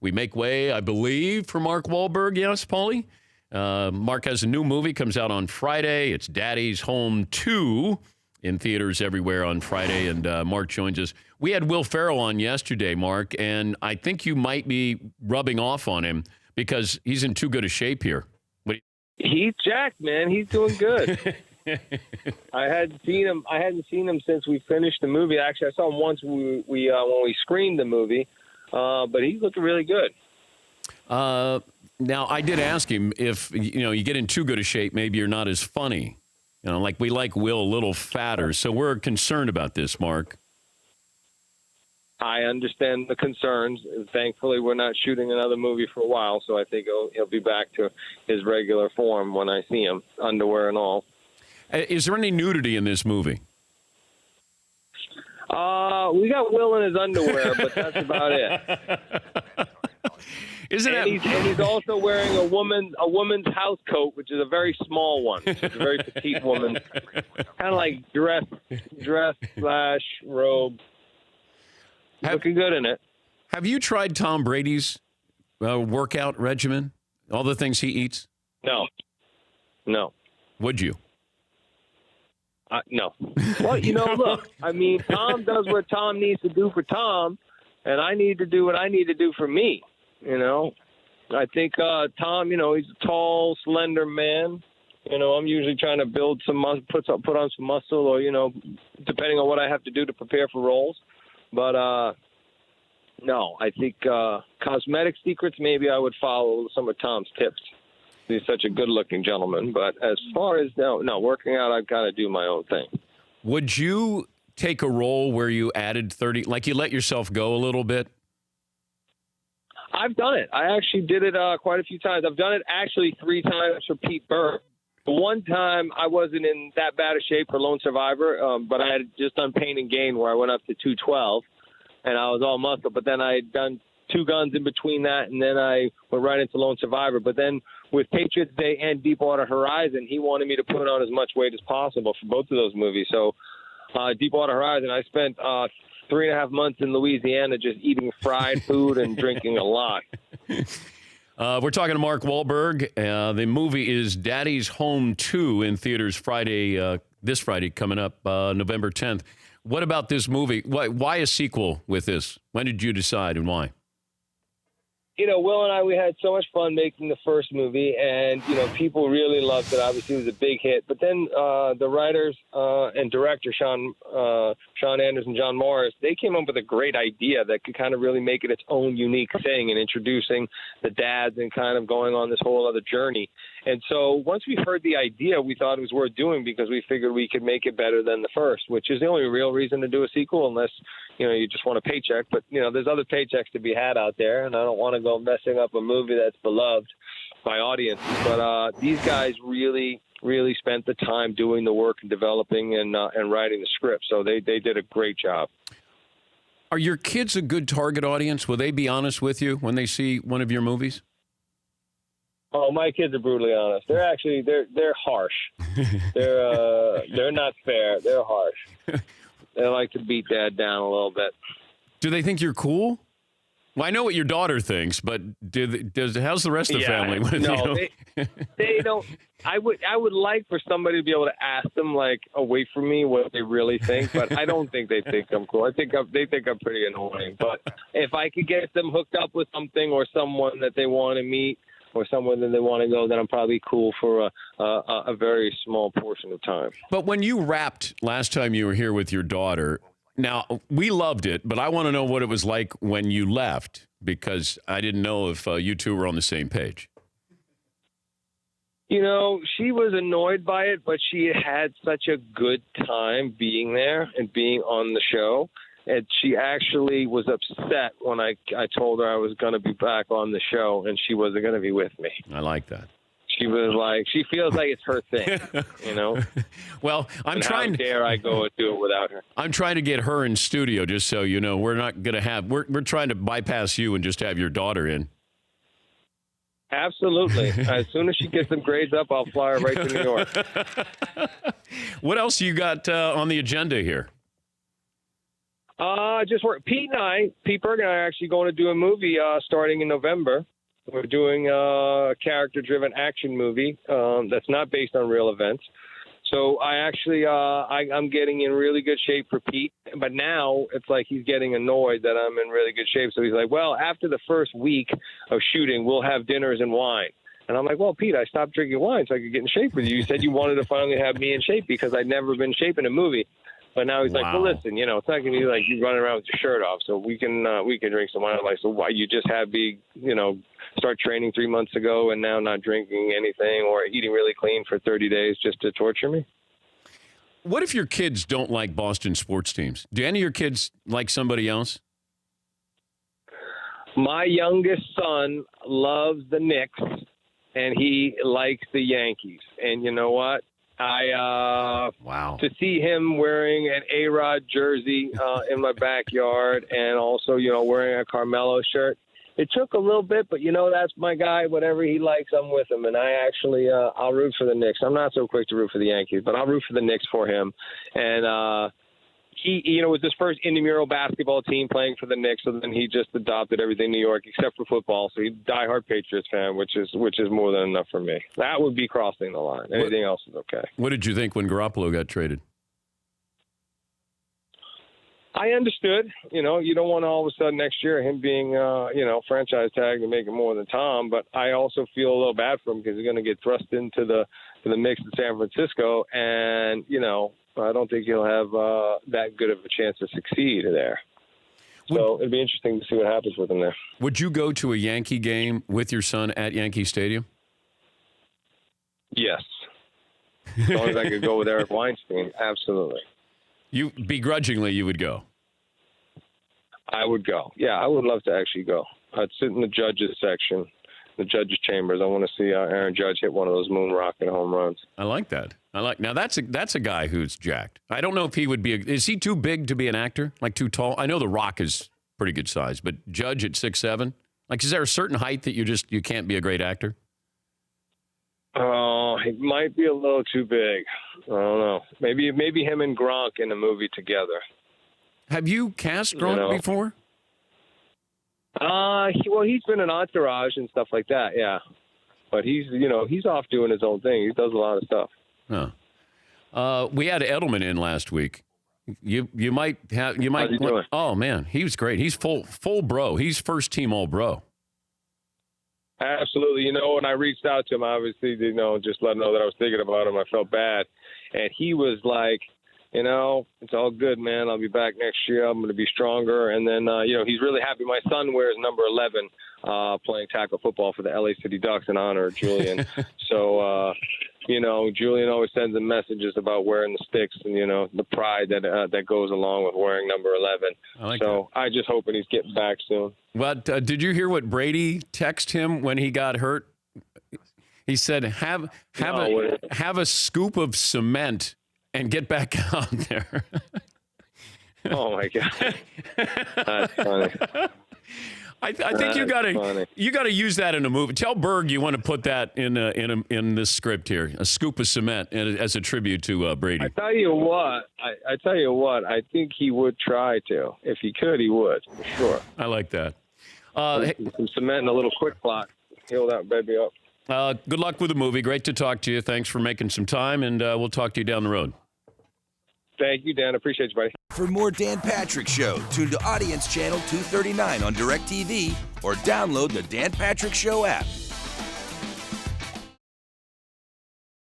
we make way, I believe, for Mark Wahlberg. Yes, Paulie? Mark has a new movie, comes out on Friday. It's Daddy's Home 2 in theaters everywhere on Friday, and Mark joins us. We had Will Ferrell on yesterday, Mark, and I think you might be rubbing off on him because he's in too good a shape here. He's jacked, man. He's doing good. I hadn't seen him since we finished the movie. Actually, I saw him once when we screened the movie, but he's looking really good. Now, I did ask him if you get in too good a shape, maybe you're not as funny. Like we like Will a little fatter, so we're concerned about this, Mark. I understand the concerns. Thankfully, we're not shooting another movie for a while, so I think he'll be back to his regular form when I see him, underwear and all. Is there any nudity in this movie? We got Will in his underwear, but that's about it. He's also wearing a woman's house coat, which is a very small one. It's a very petite woman, kind of like dress / robe. Looking good in it. Have you tried Tom Brady's workout regimen? All the things he eats? No. Would you? No. Well, look, I mean, Tom does what Tom needs to do for Tom, and I need to do what I need to do for me. I think Tom, he's a tall, slender man. I'm usually trying to build some put on some muscle, or depending on what I have to do to prepare for roles. But no, I think cosmetic secrets, maybe I would follow some of Tom's tips. He's such a good-looking gentleman. But as far as no working out, I've got to do my own thing. Would you take a role where you added 30, like you let yourself go a little bit? I've done it. I actually did it quite a few times. I've done it actually 3 times for Pete Burke. One time I wasn't in that bad a shape for Lone Survivor, but I had just done Pain and Gain where I went up to 212, and I was all muscle. But then I had done 2 Guns in between that, and then I went right into Lone Survivor. But then with Patriots Day and Deepwater Horizon, he wanted me to put on as much weight as possible for both of those movies. So Deepwater Horizon, I spent 3.5 months in Louisiana just eating fried food and drinking a lot. We're talking to Mark Wahlberg. The movie is Daddy's Home 2 in theaters this Friday coming up, November 10th. What about this movie? Why a sequel with this? When did you decide and why? Will and I, we had so much fun making the first movie, and, people really loved it. Obviously, it was a big hit. But then the writers and director, Sean Anders and John Morris, they came up with a great idea that could kind of really make it its own unique thing in introducing the dads and kind of going on this whole other journey. And so once we heard the idea, we thought it was worth doing because we figured we could make it better than the first, which is the only real reason to do a sequel unless, you just want a paycheck. But, there's other paychecks to be had out there, and I don't want to go messing up a movie that's beloved by audiences. But these guys really spent the time doing the work and developing and writing the script. So they did a great job. Are your kids a good target audience? Will they be honest with you when they see one of your movies? Oh, my kids are brutally honest. They're harsh. They're not fair. They're harsh. They like to beat Dad down a little bit. Do they think you're cool? Well, I know what your daughter thinks, but how's the rest of the family? No, they don't. I would like for somebody to be able to ask them, like, away from me, what they really think, but I don't think they think I'm cool. They think I'm pretty annoying. But if I could get them hooked up with something or someone that they want to meet or someone that they want to go, then I'm probably cool for a very small portion of time. But when you rapped last time you were here with your daughter, now we loved it, but I want to know what it was like when you left, because I didn't know if you two were on the same page. She was annoyed by it, but she had such a good time being there and being on the show. And she actually was upset when I told her I was going to be back on the show and she wasn't going to be with me. I like that. She was like, she feels like it's her thing, Well, how dare I go and do it without her? I'm trying to get her in studio, just so you know. We're not going to have, we're trying to bypass you and just have your daughter in. Absolutely. As soon as she gets some grades up, I'll fly her right to New York. What else you got on the agenda here? Just work. Pete Berg and I are actually going to do a movie starting in November. We're doing a character-driven action movie that's not based on real events. So I actually, I'm getting in really good shape for Pete. But now it's like he's getting annoyed that I'm in really good shape. So he's like, well, after the first week of shooting, we'll have dinners and wine. And I'm like, well, Pete, I stopped drinking wine so I could get in shape with you. You said you wanted to finally have me in shape because I'd never been in shape in a movie. But now he's like, well, listen, it's not going to be like you running around with your shirt off. So we can drink some wine. I'm like, so why you just have me, start training 3 months ago and now not drinking anything or eating really clean for 30 days just to torture me? What if your kids don't like Boston sports teams? Do any of your kids like somebody else? My youngest son loves the Knicks, and he likes the Yankees. And you know what? To see him wearing an A-Rod jersey in my backyard and also, wearing a Carmelo shirt, it took a little bit, but, that's my guy. Whatever he likes, I'm with him. And I actually, I'll root for the Knicks. I'm not so quick to root for the Yankees, but I'll root for the Knicks for him. And he, was his first intramural basketball team playing for the Knicks, so then he just adopted everything New York except for football. So he's a diehard Patriots fan, which is more than enough for me. That would be crossing the line. Anything else is okay. What did you think when Garoppolo got traded? I understood. You don't want to all of a sudden next year him being, franchise tagged and making more than Tom. But I also feel a little bad for him because he's going to get thrust into the mix in San Francisco, and I don't think he'll have that good of a chance to succeed there. So it'd be interesting to see what happens with him there. Would you go to a Yankee game with your son at Yankee Stadium? Yes. As long as I could go with Eric Weinstein, absolutely. You begrudgingly, you would go? I would go. Yeah, I would love to actually go. I'd sit in the judges section, the judges' chambers. I want to see Aaron Judge hit one of those moon rocket home runs. I like that. Now that's a guy who's jacked. I don't know if he would be. Is he too big to be an actor? Like too tall? I know The Rock is pretty good size, but Judge at 6'7"? Like, is there a certain height that you can't be a great actor? Oh, he might be a little too big. I don't know. Maybe him and Gronk in a movie together. Have you cast Gronk before? He's been in Entourage and stuff like that, yeah. But he's off doing his own thing. He does a lot of stuff. Huh. We had Edelman in last week. You might. How's he doing? Oh man, he was great. He's full bro. He's first team all bro. Absolutely. When I reached out to him, obviously, just let him know that I was thinking about him. I felt bad. And he was like, it's all good, man. I'll be back next year. I'm going to be stronger. And then, he's really happy. My son wears number 11 playing tackle football for the LA City Ducks in honor of Julian. So, Julian always sends him messages about wearing the sticks and, the pride that goes along with wearing number 11. I just hoping he's getting back soon. Well, did you hear what Brady texted him when he got hurt? He said, have a scoop of cement and get back out there. Oh, my God. That's funny. I think you gotta use that in a movie. Tell Berg you want to put that in this script here, a scoop of cement as a tribute to Brady. I tell you what, I think he would try to. If he could, he would, for sure. I like that. Some cement and a little quick clock. Heal that baby up. Good luck with the movie. Great to talk to you. Thanks for making some time, and we'll talk to you down the road. Thank you, Dan. Appreciate you, buddy. For more Dan Patrick Show, tune to Audience Channel 239 on DirecTV or download the Dan Patrick Show app.